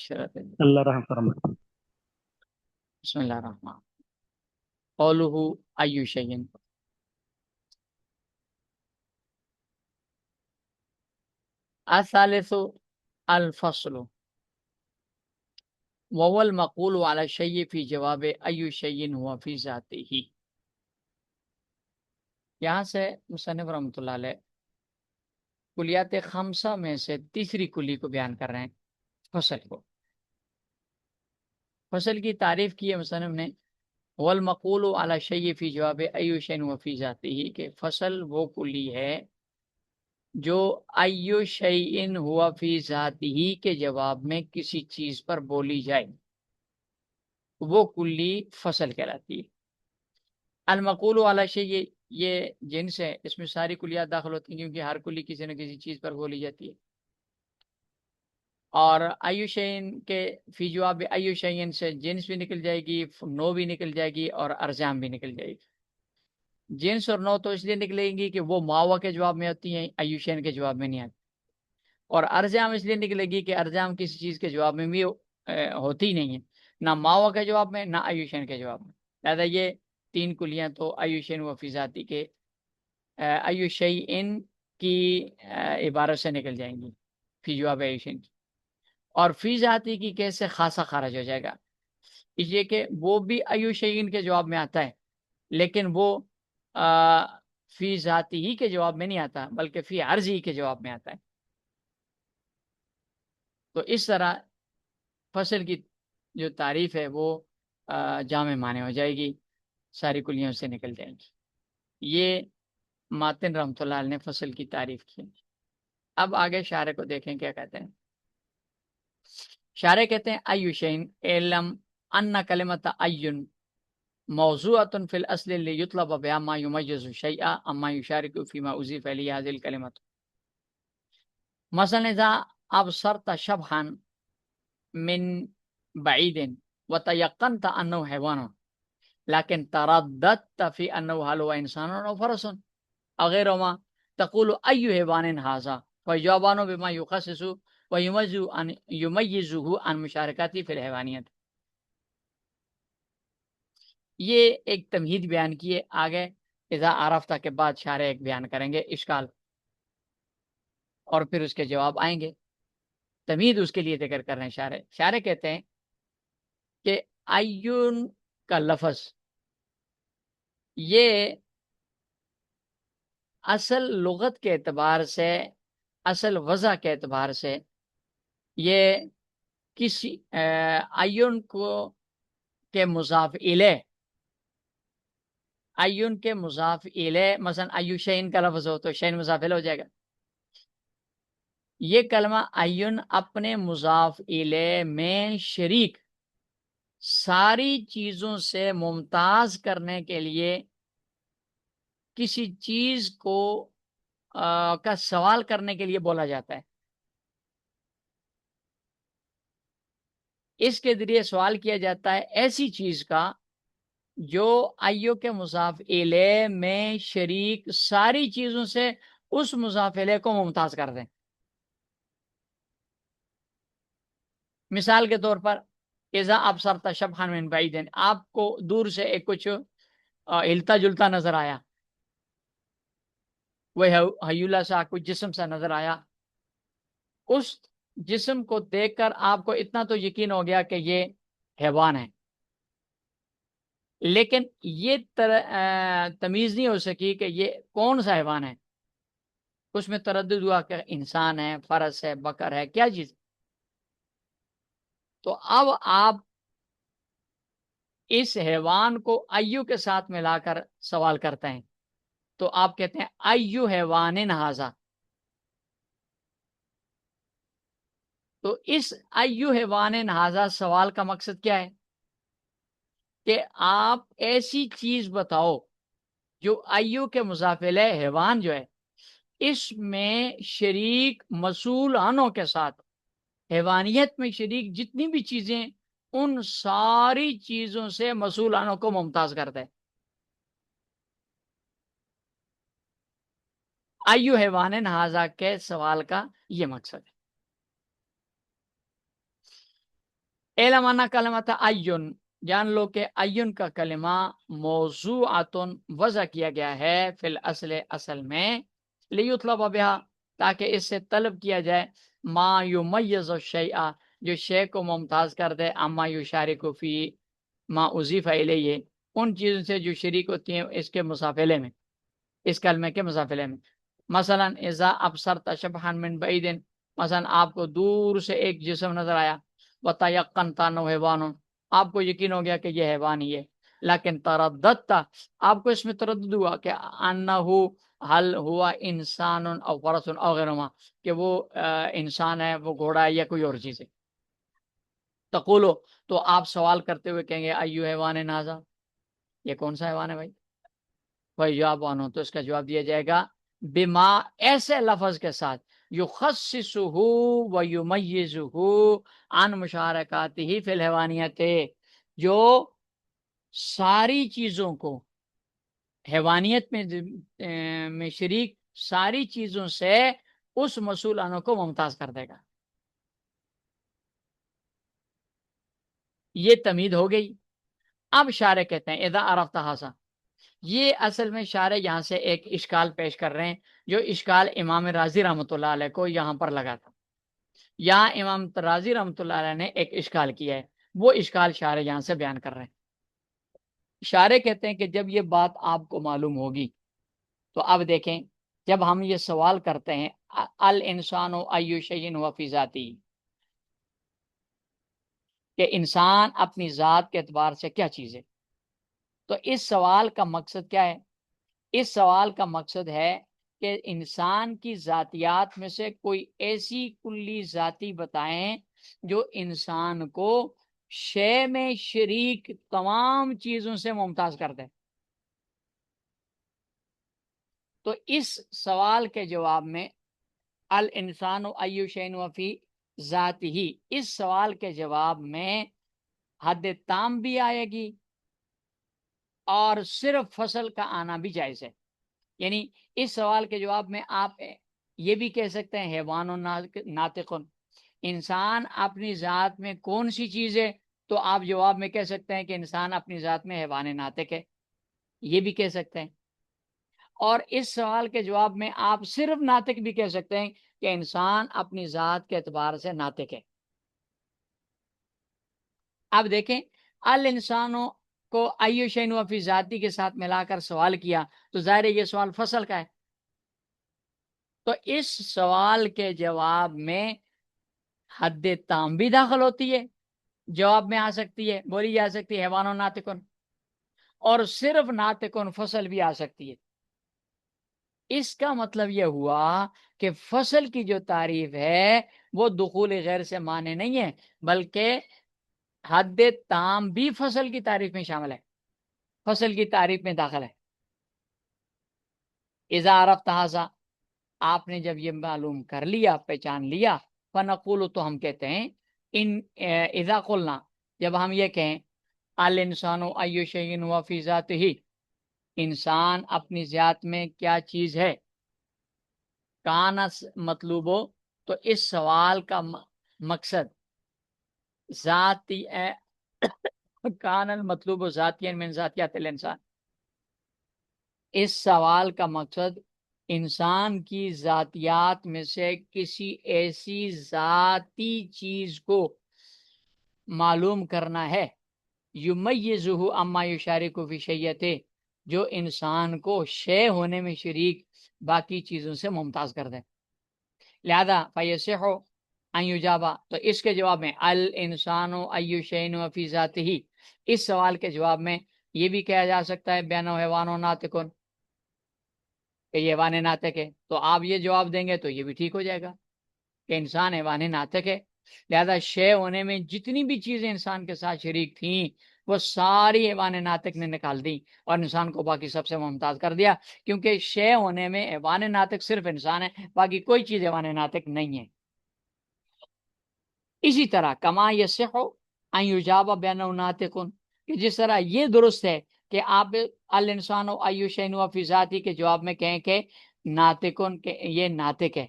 شرط ہے۔ اللہ رحم فرمائے۔ بسم اللہ الرحمن قولہ ایو شیئن الثالث الفصل وهو المقول على الشيء في جواب ایو شیئن ہوا فی ذاتہ ہی۔ یہاں سے مصنف رحمۃ اللہ علیہ کلیات خمسہ میں سے تیسری کلی کو بیان کر رہے ہیں، فصل کو۔ فصل کی تعریف کی ہے مصنف نے، والمقول علی الشیء فی جواب ایو شیء ہوا فی ذاتہ، کہ فصل وہ کلی ہے جو ایو شیء ہوا فی ذاتہ کے جواب میں کسی چیز پر بولی جائے، وہ کلی فصل کہلاتی ہے۔ المقول علی الشیء یہ جنس ہے، اس میں ساری کلیات داخل ہوتی ہیں کیونکہ ہر کلی کسی نہ کسی چیز پر بولی جاتی ہے۔ اور ایو شیئن کے فی جواب ایو شیئن سے جنس بھی نکل جائے گی، نو بھی نکل جائے گی، اور ارجام بھی نکل جائے گی۔ جنس اور نو تو اس لیے نکلیں گی کہ وہ ماوا کے جواب میں ہوتی ہیں، ایو شیئن کے جواب میں نہیں آتی، اور ارجام اس لیے نکلے گی کہ ارجام کسی چیز کے جواب میں بھی ہوتی ہی نہیں ہے، نہ ماوا کے جواب میں نہ ایو شیئن کے جواب میں۔ لہٰذا یہ تین کلیاں تو ایو شیئن و فی ذاتی کے ایو شیئن کی عبارت سے نکل جائیں گی، فی جواب ایو شیئن کی، اور فی ذاتی کی کیسے خاصا خارج ہو جائے گا، اس لیے کہ وہ بھی ایو شیئن کے جواب میں آتا ہے، لیکن وہ فی ذاتی ہی کے جواب میں نہیں آتا بلکہ فی عرضی کے جواب میں آتا ہے۔ تو اس طرح فصل کی جو تعریف ہے وہ جامع معنی ہو جائے گی، ساری کلیوں سے نکل جائے گی۔ یہ ماتن رحمۃ اللہ علیہ نے فصل کی تعریف کی۔ اب آگے شارح کو دیکھیں کیا کہتے ہیں۔ شارح کہتے ہیں ایو شیئن علم ان کلمۃ ایون موضوعۃ فی الاصل لیطلب بها ما یمیز الشیء اما یشارک فیما اضیف الیہ هذه الکلمۃ، مثلا اذا ابصرت شبحا من بعید وتيقنت انه حیوان لكن ترددت في انه هل هو انسان او فرس او غیرهما تقول اي حیوان هذا فيجابان بما يخصص ويميزه عن مشاركته في الحيوانیت۔ یہ ایک تمہید بیان کیے، آگے اذا عرفتہ کے بعد شارح ایک بیان کریں گے اشکال، اور پھر اس کے جواب آئیں گے۔ تمہید اس کے لیے ذکر کر رہے ہیں شارح۔ شارح کہتے ہیں کہ ایون کا لفظ یہ اصل لغت کے اعتبار سے، اصل وضع کے اعتبار سے، یہ کسی ایون کو کے مضاف الیہ، ایون کے مضاف الیہ، مثلا ایو شیئن کا لفظ ہو تو شیئن مضاف الیہ ہو جائے گا۔ یہ کلمہ ایون اپنے مضاف الیہ میں شریک ساری چیزوں سے ممتاز کرنے کے لیے کسی چیز کو کا سوال کرنے کے لیے بولا جاتا ہے۔ اس کے ذریعے سوال کیا جاتا ہے ایسی چیز کا جو ایو کے مضاف الیہ میں شریک ساری چیزوں سے اس مضاف الیہ کو ممتاز کر دیں۔ مثال کے طور پر اذا ابصرت شبحا من بعید، آپ کو دور سے ایک کچھ ہلتا جلتا نظر آیا، وہ ہیولا سا کچھ جسم سا نظر آیا، اس جسم کو دیکھ کر آپ کو اتنا تو یقین ہو گیا کہ یہ حیوان ہے، لیکن یہ تمیز نہیں ہو سکی کہ یہ کون سا حیوان ہے، اس میں تردد ہوا کہ انسان ہے، فرس ہے، بکر ہے، کیا چیز۔ تو اب آپ اس حیوان کو ایو کے ساتھ ملا کر سوال کرتے ہیں، تو آپ کہتے ہیں ایو حیوان ھذا۔ تو اس ایو حیوان ھذا سوال کا مقصد کیا ہے کہ آپ ایسی چیز بتاؤ جو ایو کے مضاف الیہ حیوان جو ہے اس میں شریک مسئول عنوں کے ساتھ، حیوانیت میں شریک جتنی بھی چیزیں، ان ساری چیزوں سے مسئول عنوں کو ممتاز کرتا ہے۔ ایو حیوان ھذا کے سوال کا یہ مقصد ہے۔ علم انا کلمۃ ایون، جان لو کہ ایون کا کلمہ موضوعاتن وضع کیا گیا ہے فی الاصل، اصل میں، لیطلب بہا، تاکہ اس سے طلب کیا جائے، ما یمیز الشیء، جو شے کو ممتاز کر دے، اما یشارک فی ما اضیف الیہ، ان چیزوں سے جو شریک ہوتی ہیں اس کے مسافلے میں، اس کلمے کے مسافلے میں۔ مثلا اذا ابصرت شبحا من بعید، مثلا آپ کو دور سے ایک جسم نظر آیا، وتیقنت انہ حیوان، آپ کو یقین ہو گیا کہ یہ حیوان ہی ہے، لیکن ترددت، آپ کو اس میں تردد ہوا کہ انہ حل ہوا انسان او فرس او غیرہما، کہ وہ انسان ہے، وہ گھوڑا ہے، یا کوئی اور چیز ہے۔ تقولو، تو آپ سوال کرتے ہوئے کہیں گے ایو حیوان نازا، یہ کون سا حیوان ہے بھائی؟ بھائی جواب آنو، تو اس کا جواب دیا جائے گا بما، ایسے لفظ کے ساتھ، یخصصہ و یمیزہ عن مشارکاتہ فی الحیوانیت، جو ساری چیزوں کو حیوانیت میں شریک ساری چیزوں سے اس مسئولانوں کو ممتاز کر دے گا۔ یہ تمہید ہو گئی۔ اب شارح کہتے ہیں اذا عرفت ھذا، یہ اصل میں شارح یہاں سے ایک اشکال پیش کر رہے ہیں، جو اشکال امام رازی رحمۃ اللہ علیہ کو یہاں پر لگا تھا۔ یہاں امام رازی رحمۃ اللہ علیہ نے ایک اشکال کیا ہے، وہ اشکال شارح یہاں سے بیان کر رہے ہیں۔ شارح کہتے ہیں کہ جب یہ بات آپ کو معلوم ہوگی تو اب دیکھیں، جب ہم یہ سوال کرتے ہیں الانسان ای شیء هو فی ذاتی، کہ انسان اپنی ذات کے اعتبار سے کیا چیز ہے، تو اس سوال کا مقصد کیا ہے؟ اس سوال کا مقصد ہے کہ انسان کی ذاتیات میں سے کوئی ایسی کلی ذاتی بتائیں جو انسان کو شے میں شریک تمام چیزوں سے ممتاز کر دے۔ تو اس سوال کے جواب میں الانسان ای شیء فی ذاتہ، اس سوال کے جواب میں حد تام بھی آئے گی اور صرف فصل کا آنا بھی جائز ہے۔ یعنی اس سوال کے جواب میں آپ یہ بھی کہہ سکتے ہیں حیوان و ناطقن، انسان اپنی ذات میں کون سی چیز ہے، تو آپ جواب میں کہہ سکتے ہیں کہ انسان اپنی ذات میں حیوان ناطق ہے، یہ بھی کہہ سکتے ہیں۔ اور اس سوال کے جواب میں آپ صرف ناطق بھی کہہ سکتے ہیں کہ انسان اپنی ذات کے اعتبار سے ناطق ہے۔ اب دیکھیں، الانسانوں کو ایو شیء فی ذاتی کے ساتھ ملا کر سوال کیا، تو ظاہر ہے یہ سوال فصل کا ہے، تو اس سوال کے جواب میں حد تام بھی داخل ہوتی ہے، جواب میں آ سکتی ہے، بولی جا سکتی ہے حیوان و ناطقن، اور صرف ناطقن فصل بھی آ سکتی ہے۔ اس کا مطلب یہ ہوا کہ فصل کی جو تعریف ہے وہ دخول غیر سے معنی نہیں ہے، بلکہ حد تام بھی فصل کی تعریف میں شامل ہے، فصل کی تعریف میں داخل ہے۔ اذا عرفت ھذا، آپ نے جب یہ معلوم کر لیا، پہچان لیا، فنقول، تو ہم کہتے ہیں ان اذا قلنا، جب ہم یہ کہیں الانسان ای شیء هو فی ذاتہ، انسان اپنی ذات میں کیا چیز ہے، کانس مطلوب ہو، تو اس سوال کا مقصد ذاتی کان المطلوب ذاتی من ذاتیات الانسان، اس سوال کا مقصد انسان کی ذاتیات میں سے کسی ایسی ذاتی چیز کو معلوم کرنا ہے، یمیزہ اما یشارک فی شیءۃ، جو انسان کو شے ہونے میں شریک باقی چیزوں سے ممتاز کر دے۔ لہذا فیصح ان یجابہ، تو اس کے جواب میں الانسان ای شیء فی ذاتہ، اس سوال کے جواب میں یہ بھی کہا جا سکتا ہے بین حیوان و ناطقن، کہ یہ حیوان ناطق ہے، تو آپ یہ جواب دیں گے تو یہ بھی ٹھیک ہو جائے گا کہ انسان حیوان ناطق ہے۔ لہذا شے ہونے میں جتنی بھی چیزیں انسان کے ساتھ شریک تھیں وہ ساری حیوان ناطق نے نکال دی اور انسان کو باقی سب سے ممتاز کر دیا، کیونکہ شے ہونے میں حیوان ناطق صرف انسان ہے، باقی کوئی چیز حیوان ناطق نہیں ہے۔ اسی طرح کما یصح ان یجاب بین ناطقن، کہ جس طرح یہ درست ہے کہ آپ الانسان ای شیء فی ذاتی کے جواب میں کہیں کہ ناطقن، کہ یہ ناطق ہے،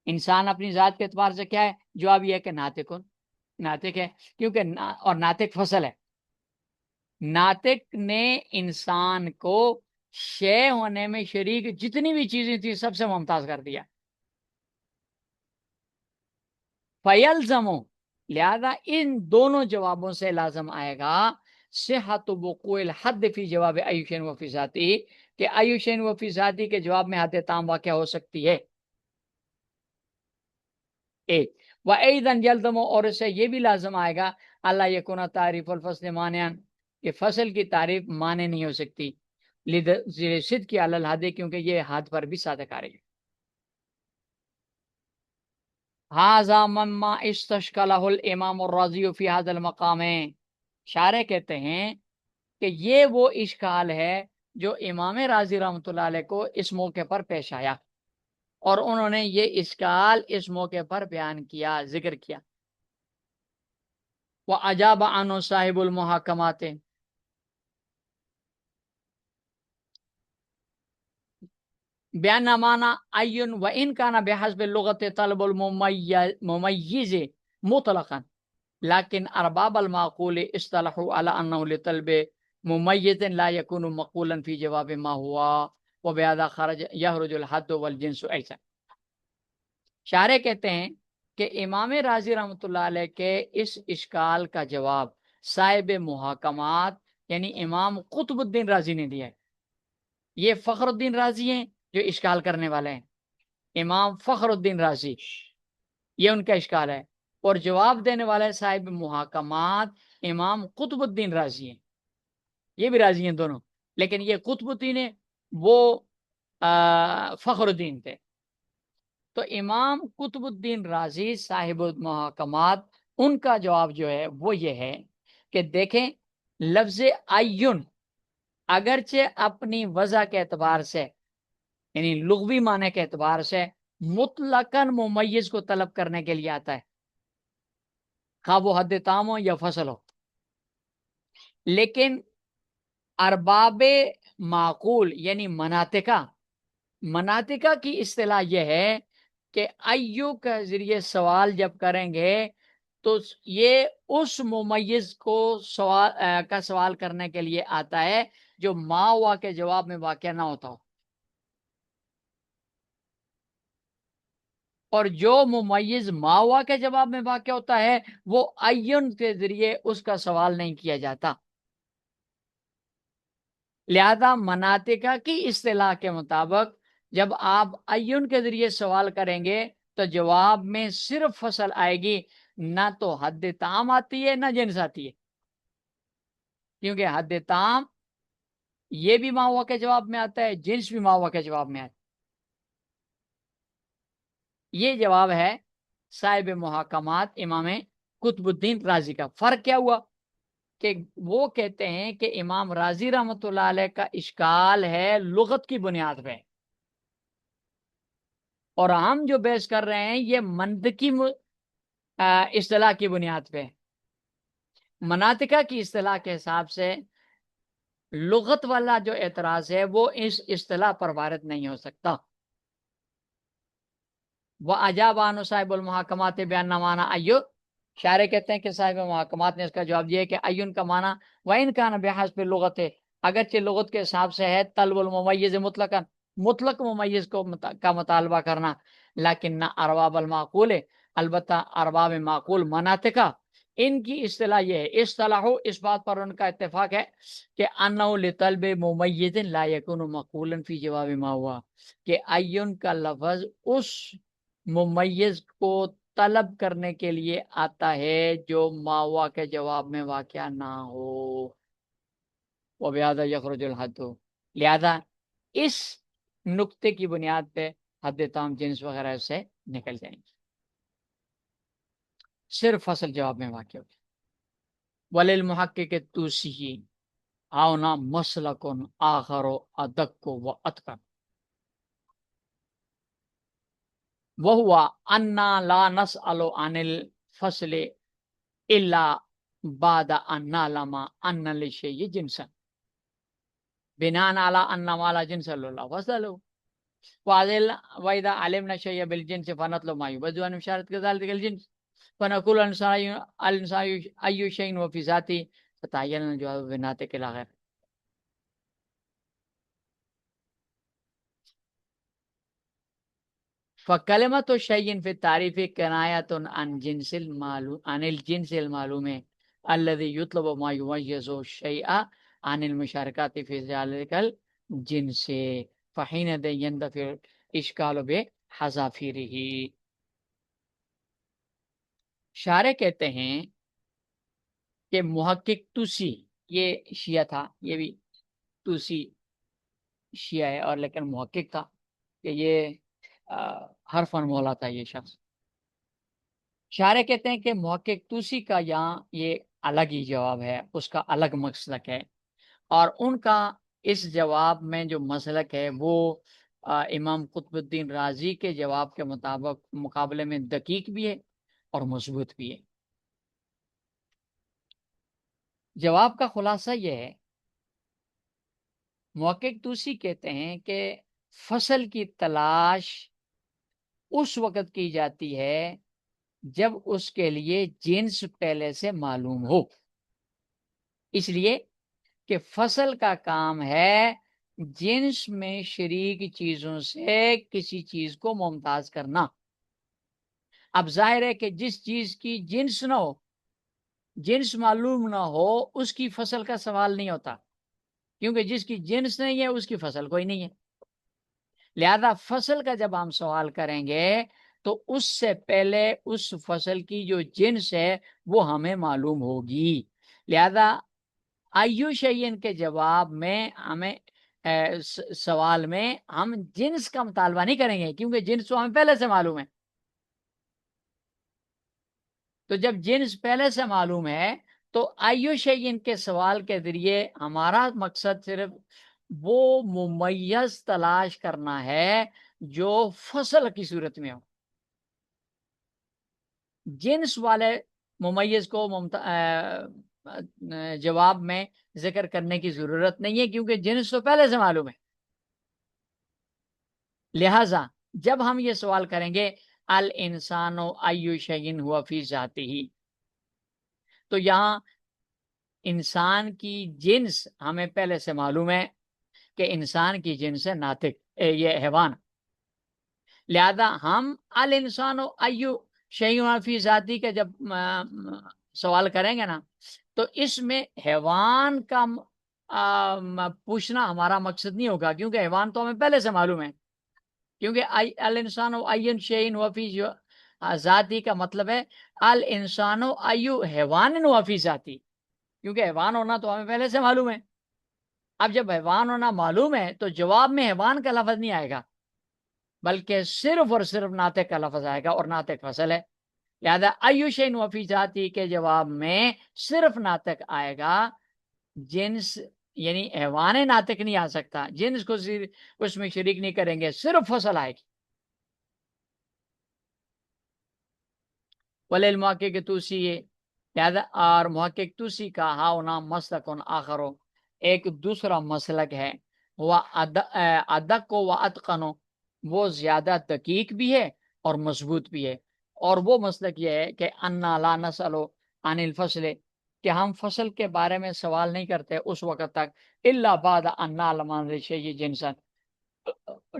انسان اپنی ذات کے اعتبار سے کیا ہے، جواب یہ ہے کہ ناطقن، ناطق ہے کیونکہ اور ناطق فصل ہے. ناطق نے انسان کو شے ہونے میں شریک جتنی بھی چیزیں تھی سب سے ممتاز کر دیا. فیلزمو لہذا ان دونوں جوابوں سے لازم آئے گا صحت وقوع الحد فی جواب ایوشین و فی ذاتی کہ ایوشین و فی ذاتی کے جواب میں حد تام واقع ہو سکتی ہے. ایک وَأَيْضًا يَلْزَمُ اور اس سے یہ بھی لازم آئے گا اللہ یکون تعریف الفصل مانعا کہ فصل کی تعریف مانے نہیں ہو سکتی صد کی علی الحد کیونکہ یہ حد پر بھی صادق آ رہی ہے. هذا مما استشکلہ الامام الرازی فی هذا المقام شارح کہتے ہیں کہ یہ وہ اشکال ہے جو امام رازی رحمۃ اللہ علیہ کو اس موقع پر پیش آیا اور انہوں نے یہ اشکال اس موقع پر بیان کیا ذکر کیا. وَأَجَابَ عَنْهُ صاحب المحاکمات بیان مانا عین و ان کانا بحسب اللغت طلب الممیز مطلقا لیکن ارباب المعقول اصطلحوا على انه لطلب ممیز لا يكون مقولا في جواب ما هو وبهذا خرج يخرج الحد والجنس ایسا. شارح کہتے ہیں کہ امام رازی رحمۃ اللہ علیہ کے اس اشکال کا جواب صاحب محاکمات یعنی امام قطب الدین رازی نے دیا ہے. یہ فخر الدین رازی ہیں جو اشکال کرنے والے ہیں. امام فخر الدین رازی یہ ان کا اشکال ہے اور جواب دینے والے صاحب محاکمات امام قطب الدین رازی ہیں. یہ بھی رازی ہیں دونوں لیکن یہ قطب الدین ہے وہ فخر الدین تھے. تو امام قطب الدین رازی صاحب المحاکمات ان کا جواب جو ہے وہ یہ ہے کہ دیکھیں لفظ عین اگرچہ اپنی وضع کے اعتبار سے یعنی لغوی معنی کے اعتبار سے مطلقاً ممیز کو طلب کرنے کے لیے آتا ہے خواہ وہ حد تام ہو یا فصل ہو. لیکن ارباب معقول یعنی مناطقہ کی اصطلاح یہ ہے کہ ایو کے ذریعے سوال جب کریں گے تو یہ اس ممیز کو سوال کرنے کے لیے آتا ہے جو ما ہوا کے جواب میں واقع نہ ہوتا ہو اور جو ممیز ما ہوا کے جواب میں واقع ہوتا ہے وہ عین کے ذریعے اس کا سوال نہیں کیا جاتا. لہذا مناطقہ کی اصطلاح کے مطابق جب آپ عین کے ذریعے سوال کریں گے تو جواب میں صرف فصل آئے گی نہ تو حد تام آتی ہے نہ جنس آتی ہے کیونکہ حد تام یہ بھی ما ہوا کے جواب میں آتا ہے جنس بھی ما ہوا کے جواب میں آتا ہے. یہ جواب ہے صاحب محاکمات امام قطب الدین رازی کا. فرق کیا ہوا کہ وہ کہتے ہیں کہ امام رازی رحمۃ اللہ علیہ کا اشکال ہے لغت کی بنیاد پہ اور ہم جو بحث کر رہے ہیں یہ منطقی اصطلاح کی بنیاد پہ. مناطقہ کی اصطلاح کے حساب سے لغت والا جو اعتراض ہے وہ اس اصطلاح پر وارد نہیں ہو سکتا. وہ عجابان صاحب المحاکمات بیان مانا ایو شارح کہتے ہیں کہ صاحب محاکمات نے اس کا جواب دیا کہ ایون کا معنی وَإِن كَانَ بِحَسْبِ لغت ہے اگرچہ لغت کے حساب سے ہے طلب الممیز مطلق ممیز کا مطالبہ کرنا لیکن نہ ارباب المعقول البتہ ارباب معقول مناطقہ ان کی اصطلاح یہ ہے اصطلاح اس بات پر ان کا اتفاق ہے کہ انه لطلب ممیز لا يكون مقولا فی جواب ما ہوا کہ ایون کا لفظ اس ممیز کو طلب کرنے کے لیے آتا ہے جو ماوا کے جواب میں واقع نہ ہو وبہذا یخرج الحد لہذا اس نقطے کی بنیاد پہ حد تام جنس وغیرہ سے نکل جائیں گے صرف فصل جواب میں واقع ہوگی. وللمحقق الطوسی آونا مسلک آخر ادق و اتقن وہوا انا لا نسأل عن الفصل الا بعد ان نعلم ان للشيء جنسا بناء على ان ما لا جنس له فصله واذا علمنا شيء بالجنس فنطلب ما يبدو ان اشارت كذلك الجنس فنقول الانسان ای شیء وفی ذاتی فتعین الجواب بناطق الی آخر. فکلمۃ شیء فی التعریف کنایۃ عن جنس المعلوم عن الجنس المعلوم الذي يطلب ما يميز الشیء عن المشارکات فی ذلک الجنس فحینئذ يندفع الاشکال بحذافیرہ. شارح کہتے ہیں کہ محقق توسی، یہ شیعہ تھا، یہ بھی توسی شیعہ ہے اور لیکن محقق تھا کہ یہ حرفاً مولا تھا یہ شخص. شارح کہتے ہیں کہ محقق توسی کا یہاں یہ الگ ہی جواب ہے، اس کا الگ مسلک ہے، اور ان کا اس جواب میں جو مسلک ہے وہ امام قطب الدین رازی کے جواب کے مطابق مقابلے میں دقیق بھی ہے اور مضبوط بھی ہے. جواب کا خلاصہ یہ ہے، محقق توسی کہتے ہیں کہ فصل کی تلاش اس وقت کی جاتی ہے جب اس کے لیے جنس پہلے سے معلوم ہو، اس لیے کہ فصل کا کام ہے جنس میں شریک چیزوں سے کسی چیز کو ممتاز کرنا. اب ظاہر ہے کہ جس چیز کی جنس نہ ہو، جنس معلوم نہ ہو، اس کی فصل کا سوال نہیں ہوتا، کیونکہ جس کی جنس نہیں ہے اس کی فصل کوئی نہیں ہے. لہذا فصل کا جب ہم سوال کریں گے تو اس سے پہلے اس فصل کی جو جنس ہے وہ ہمیں معلوم ہوگی. لہذا ایو شیئن کے جواب میں ہمیں سوال میں ہم جنس کا مطالبہ نہیں کریں گے، کیونکہ جنس تو ہمیں پہلے سے معلوم ہے. تو جب جنس پہلے سے معلوم ہے تو ایو شیئن کے سوال کے ذریعے ہمارا مقصد صرف وہ ممیز تلاش کرنا ہے جو فصل کی صورت میں ہو. جنس والے ممیز کو جواب میں ذکر کرنے کی ضرورت نہیں ہے، کیونکہ جنس تو پہلے سے معلوم ہے. لہذا جب ہم یہ سوال کریں گے الانسان ای شیء هو فی ذاتہ، تو یہاں انسان کی جنس ہمیں پہلے سے معلوم ہے کہ انسان کی جنس ہے ناطق، یہ حیوان. لہذا ہم الانسان ای شیء فی ذاتی کا جب سوال کریں گے نا تو اس میں حیوان کا پوچھنا ہمارا مقصد نہیں ہوگا، کیونکہ حیوان تو ہمیں پہلے سے معلوم ہے. کیونکہ الانسان ای شیء فی ذاتی کا مطلب ہے الانسان ای حیوان فی ذاتی، کیونکہ حیوان ہونا تو ہمیں پہلے سے معلوم ہے. اب جب حیوان ہونا معلوم ہے تو جواب میں حیوان کا لفظ نہیں آئے گا، بلکہ صرف اور صرف ناطق کا لفظ آئے گا، اور ناطق فصل ہے. لہذا ای شیء فی ذاتی کے جواب میں صرف ناطق آئے گا، جنس یعنی حیوان ناطق نہیں آ سکتا، جنس کو اس میں شریک نہیں کریں گے، صرف فصل آئے گی. وللمحقق توسی، لہذا اور محقق توسی کا ہاؤنا مسلک آخر، ایک دوسرا مسلک ہے، وہ ادق و اتقن، وہ زیادہ دقیق بھی ہے اور مضبوط بھی ہے. اور وہ مسلک یہ ہے کہ انا لا نسأل عن الفصل، کہ ہم فصل کے بارے میں سوال نہیں کرتے اس وقت تک الا بعد ان نعلم عن الشیء جنسا،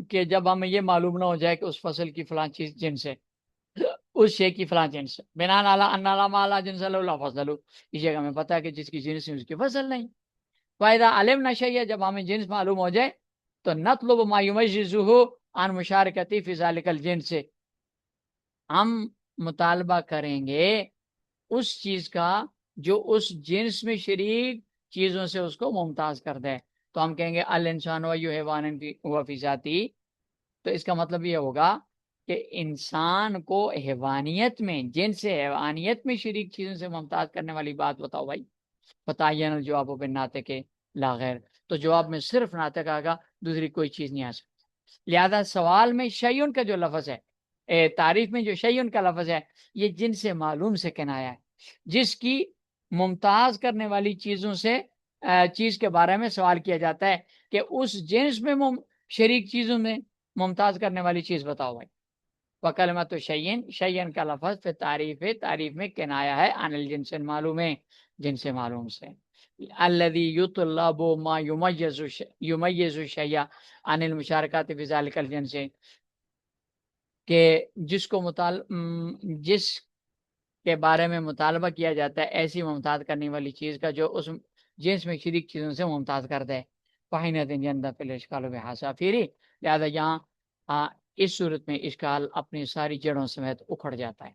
کہ جب ہمیں یہ معلوم نہ ہو جائے کہ اس فصل کی فلاں چیز جنس ہے، اس شے کی فلاں جنس. بنا نالا ان نالا جنس اللہ فضل، اس جگہ ہمیں پتا ہے کہ جس کی جنس ہے اس کی فصل نہیں. فائدہ علم نشیہ، جب ہمیں جنس معلوم ہو جائے تو نطلب ما یميزه عن مشارکتی فی ذلک الجنس، ہم مطالبہ کریں گے اس چیز کا جو اس جنس میں شریک چیزوں سے اس کو ممتاز کر دے. تو ہم کہیں گے الانسان و حیوان هو فی ذاتی، تو اس کا مطلب یہ ہوگا کہ انسان کو حیوانیت میں، جنس حیوانیت میں شریک چیزوں سے ممتاز کرنے والی بات بتاؤ بھائی. بتائین الجواب بالناطق لا غیر، تو جواب میں صرف ناطق آئے گا، دوسری کوئی چیز نہیں آ سکتی. لہذا سوال میں شیئن کا جو لفظ ہے، تعریف میں جو شیئن کا لفظ ہے، یہ جنس معلوم سے کنایا ہے، جس کی ممتاز کرنے والی چیزوں سے چیز کے بارے میں سوال کیا جاتا ہے کہ اس جنس میں شریک چیزوں میں ممتاز کرنے والی چیز بتاؤ بھائی. وکلمۃ شیئن، شیئن کا لفظ پھر تعریف ہے، تعریف میں کنایا ہے عن الجنس سے معلوم ہے، جن سے معلوم سے. الذی یطلب ما یمیز الشیء عن المشارکات فی ذلک الجنس، کہ جس کو جس کے بارے میں مطالبہ کیا جاتا ہے ایسی ممتاز کرنے والی چیز کا جو اس جنس میں شریک چیزوں سے ممتاز کر دے. فَحِينَئِذٍ يَنْدَفِعُ الْإِشْكَالُ بِحَذَافِرِهِ، لہذا یہاں اس صورت میں اشکال اپنی ساری جڑوں سمیت اکھڑ جاتا ہے.